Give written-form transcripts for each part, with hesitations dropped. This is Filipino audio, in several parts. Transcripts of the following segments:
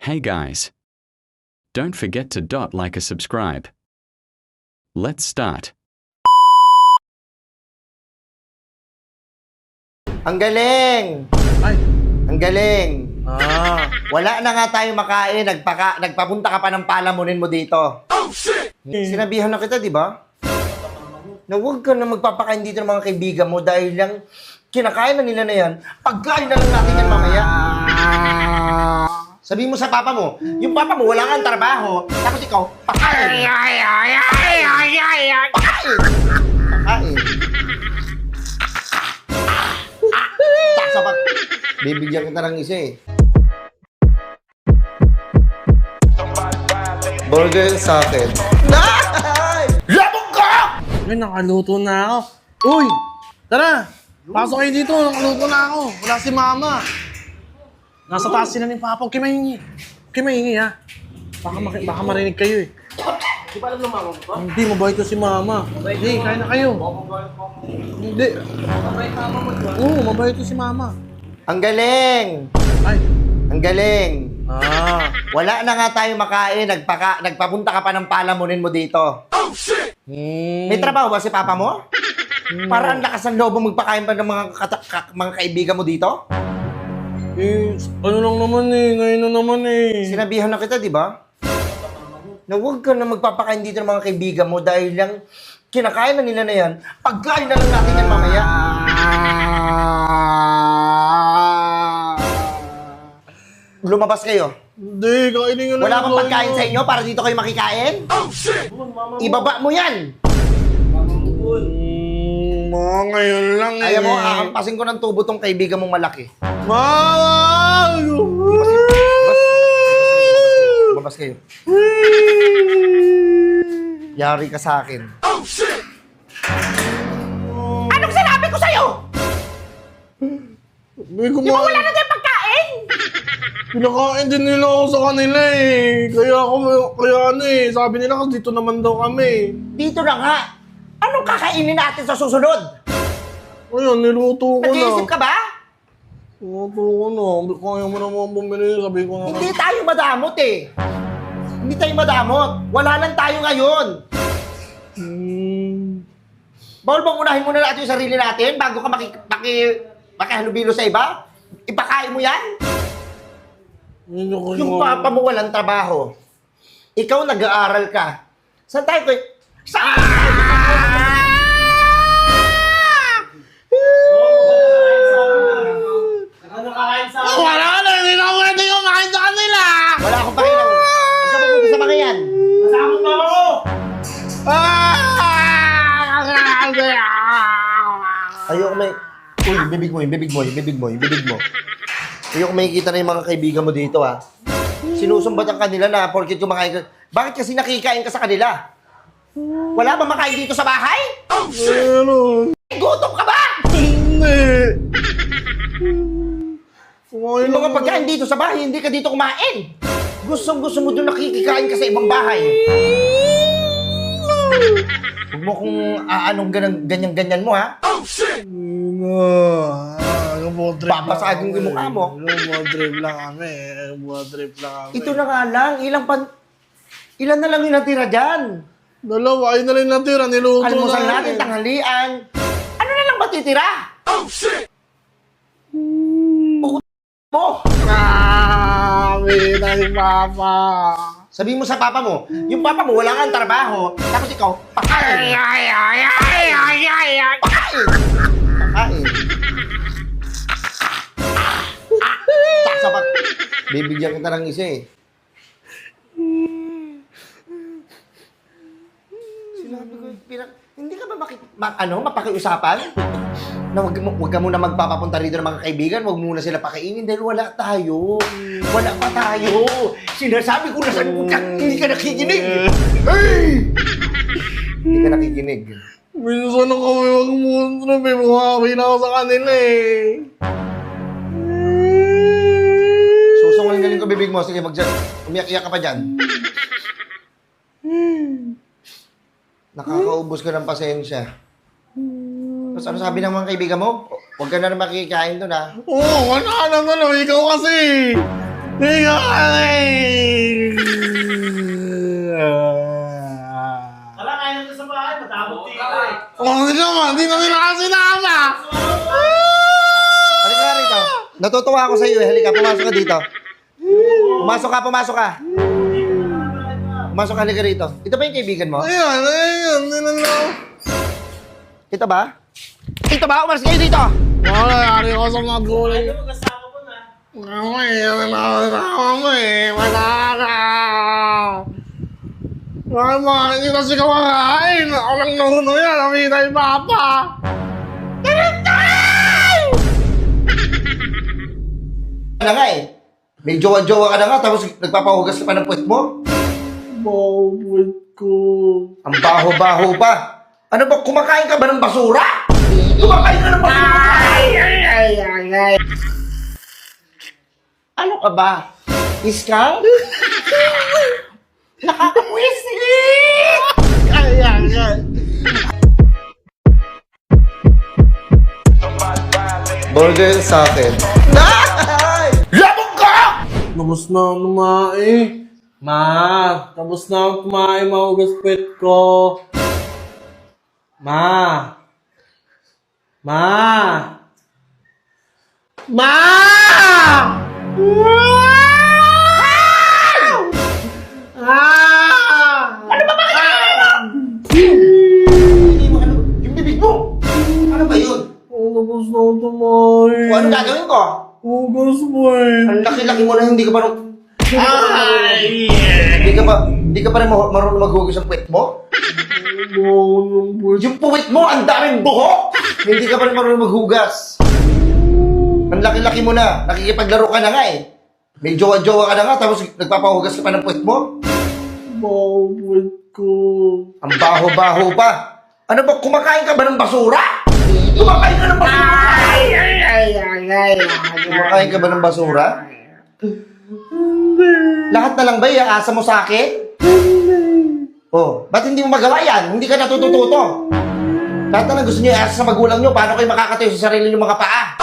Hey guys! Don't forget to like a subscribe. Let's start. Ang galing! Ay! Ang galing! Wala na nga tayo makain, nagpapunta ka pa ng palamunin mo dito. Oh, shit! Sinabihan na kita, di ba? Na huwag ka na magpapakain dito ng mga kaibigan mo dahil lang kinakain na nila na yan, pagkain na lang natin yan mamaya. Sabi mo sa papa mo, yung papa mo wala kang trabaho, tapos ikaw, pakain. Pakain. Pakain. Sapat. Bibigyan kita ng isa eh. Burger sa akin. Labog ka! Ay, nakaluto na ako. Uy! Tara! Pasok kayo dito, nakaluto na ako. Wala si mama. Nasa taas sila ni Papa. Huwag kayo mahingi. Huwag kayo mahingi, ha? Baka marinig kayo, eh. Di ba alam ng mama mo ba? Hindi, mabait ko si mama. Hindi, kain na kayo. Hindi. Oo, mabait ko si mama. Ang galing! Ay! Ang galing! Wala na nga tayo makain, nagpapunta ka pa ng palamunin mo dito. May trabaho ba si papa mo? Para ang lakas ng loob mo magpakain pa ng mga kaibigan mo dito? Eh, ano lang naman eh. Ngayon na naman eh. Sinabihan na kita, di ba? Na huwag ka na magpapakain dito ng mga kaibigan mo dahil lang kinakain na nila na yan, pagkain na lang natin yan mamaya. Lumabas kayo. Hindi, kainin nyo na. Wala bang pagkain sa inyo para dito kayo makikain? Ibaba mo yan! Mga ngayon lang eh. Ayaw mo, akampasin ko ng tubo tong kaibigan mong malaki. Mama! Lumabas kayo. Yari ka sa akin. Anong sinabi ko sa'yo? Di ba wala na tayong pagkain? Pinakain din nila ako sa kanila eh. Kaya ano eh. Sabi nila kasi dito naman daw kami. Dito na nga. Anong kakainin natin sa susunod? Ayun, niluto ko na. Nag-iisip ka ba? Niluto ko na. Kaya mo naman bumili. Sabi ko naman. Hindi tayo madamot eh. Hindi tayo madamot. Wala lang tayo ngayon. Bawal bang unahin muna natin yung sarili natin bago ka makihalubilo sa iba? Ipakain mo yan? Yung papa mo walang trabaho. Ikaw nag-aaral ka. Saan tayo kayo? Wala na! Hindi na ako pwede kumain sa kanila! Wala akong pakialam. Huwag ka mapunta sa mga yan. Masakot na ako! Ayoko may... Uy, yung bibig mo, yung bibig mo, yung bibig mo, yung bibig mo. Ayoko makikita na yung mga kaibigan mo dito, ha? Sinusumbat ang kanila na porket kumakain ka. Bakit kasi nakikain ka sa kanila? Wala ba makain dito sa bahay? Meron! Gutom ka ba? Hindi! Kumain Yung mga pagkain dito sa bahay, hindi ka dito kumain. Gusto mo doon nakikikain ka sa ibang bahay. Huwag mo kung anong ganyan-ganyan mo, ha? Babasagin ko yung mukha mo. Trip lang kami. Trip lang kami. Ito na nga lang, ilan na lang yung natira dyan? Dalawa, ayun na lang natira. Niluto Almusal na. natin, tanghalian. Ano na lang ba titira? Mo. Grabe na si Papa. Sabi mo sa papa mo, yung papa mo wala kang trabaho, tapos ikaw, pakain. Pakain. Pakain. Sapat. Bibigyan kita ng isa eh. Sinabi ko, hindi ka ba mapakiusapan? Na wag ka muna magpapapunta rito ng mga kaibigan, wag muna sila pakainin dahil wala tayo. Wala pa tayo. Sinasabi ko na hindi ka nakikinig. Hey! Hindi ka nakikinig. Minsan na kami mag-moontrip eh. Bumawi na ako sa kanila eh. Susungaling ko bibig mo. Sige, umiyak-iyak ka pa dyan. Nakakaubos ka ng pasensya. Tapos ano sabi ng mga kaibigan mo? Huwag ka na makikain doon, ha? Oo, wala na. Ikaw kasi. Ikaw kasi. Natutuwa ako sa iyo. Halika, pumasok ka dito. Pumasok ka. Pumasok ka, halika rito. Ito ba yung kaibigan mo? Ayan. Ito ba? Ito ba? Umalis kayo dito! Wala, yari ko sa magulang. Mama, hindi kasi kumakain. Ako lang nahuno yan. Nakita yung papa. Ano nga eh? May jowa-jowa ka na nga, tapos nagpapahugas ka pa ng puwet mo? Bawit ko. Ang baho-baho pa. Ano ba, kumakain ka ba ng basura? Kumakain ka ng basura! Ano ka ba? Iskang? Nakakapwisit! Burger sa akin. Labog ka! Tapos na ang kumain. Ma, tapos na ang kumain. Mahugas pet ko. Ma. Ano ba Hindi mo ano? Yung bibig mo! Ano ba yun? Tapos na ang kumain. O ano gagawin ko? Hugas mo eh. Ang laki-laki mo na hindi ka pa Hindi ka pa rin marunong maghugas ng puwet mo? Yung puwet mo, ang daming buhok! Hindi ka pa rin marunong maghugas. Ang laki-laki mo na. Nakikipaglaro ka na nga eh. May jowa-jowa ka na nga, tapos nagpapahugas ka pa ng puwet mo? Bawit ko. Ang baho-baho pa. Ano ba, kumakain ka ba ng basura? Kumakain ka ng basura? Kumakain ka ba ng basura? Lahat na lang ba iaasa mo sa akin? Oh, ba't hindi mo magawa yan? Hindi ka natututo. Lahat na lang gusto niyo iaasa sa magulang niyo. Paano kayo makakatayo sa sarili niyo mga paa?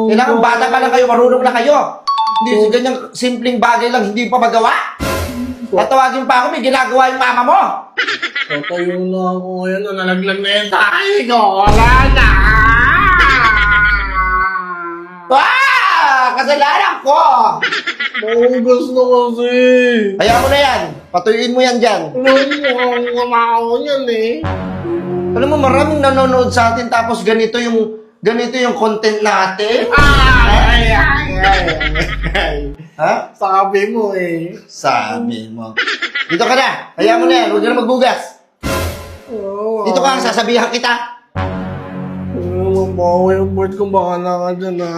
Kailangan bata pa lang kayo, marunong na kayo. Hindi sa ganyang simpleng bagay lang, hindi pa magawa. Tatawagin pa ako, may ginagawa yung mama mo. Tatayo na ako ngayon. Nalaglag na yung tayo ko. Wala na. Kasalanan ko! Mahugas na kasi. Kaya mo na yan. Patuyuin mo yan dyan. Mukhang kumakaw niyan eh. Alam mo, maraming nanonood sa atin tapos ganito yung content natin. Ha? Sabi mo eh. Sabi mo. Dito ka na. Kaya mo na yan. Huwag ka na magbugas. Dito ka, sasabihan kita. Bawa yung board ko baka na ka dyan na.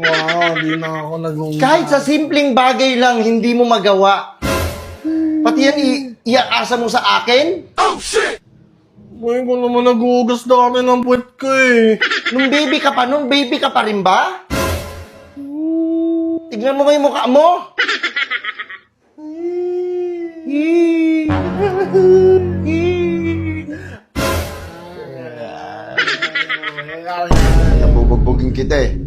Wow, di na ako nag-ugas. Kahit sa simpleng bagay lang, hindi mo magawa. Pati yan, iaasa mo sa akin? Ngayon ko naman nag-ugas dati ng puwet ko eh. Nung baby ka pa rin ba? Tignan mo yung mukha mo. Nabubugbugin kita eh.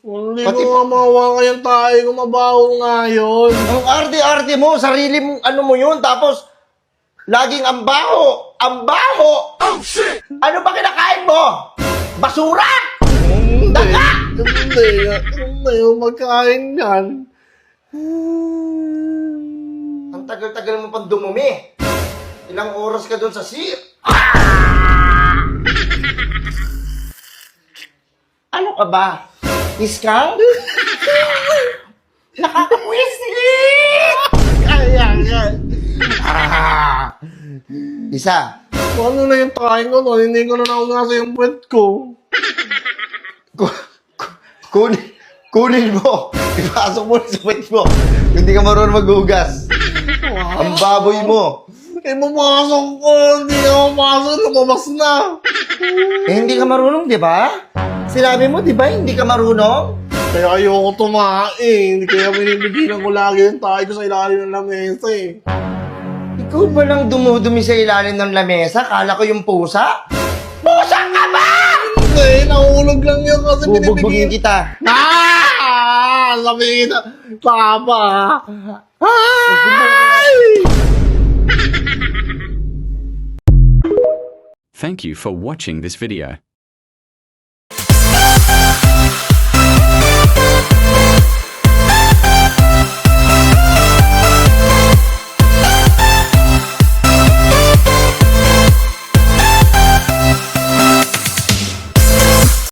Hindi ko nga mawawa yung tayo ko, mabaho nga yun. Ang arte-arte mo, sarili mong ano mo yun, tapos laging ang baho! Ang baho! Oh, shit! Ano ba kinakain mo? Basura! Daga! Hindi yung magkain yan. Ang tagal-tagal mo pang dumumi. Ilang oras ka doon sa sir. Ano ka ba? Iskang? Nakakapwisit! Isa. Ano na yung kain ko no? Hindi ko na naungasa yung puwet ko. Kunin mo. Ipasok mo sa puwet mo. Hindi ka marunong maghugas. Ang baboy mo. Eh, pumasok ko. Hindi ka pumasok. Lumabas na. Hindi ka marunong, di ba? Sinabi mo, di ba, hindi ka marunong? Kaya ayoko tumain. Kaya binibigilan ko lagi yung tayo ko sa ilalim ng lamesa eh. Ikaw ba lang dumudumi sa ilalim ng lamesa? Kala ko yung pusa? Pusa ka ba? Hindi, nahulog lang yun kasi Bubugbugin binibigilan. kita. Sabi kita, Papa. Ay! Thank you for watching this video.